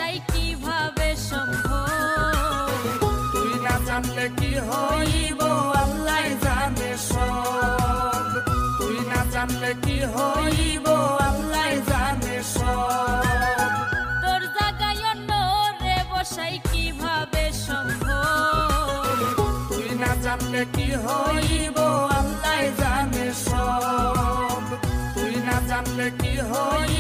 বসাই কিভাবে সম্ভব? তুই না জানলে কি হইব আল্লাহ জানে সব। তুই না জানলে কি হইব আল্লাহ জানে সব। তোর জায়গায় অন্যরে বসাই কিভাবে সম্ভব? তুই না জানলে কি হইব আল্লাহ জানে সব। তুই না জানলে কি হইব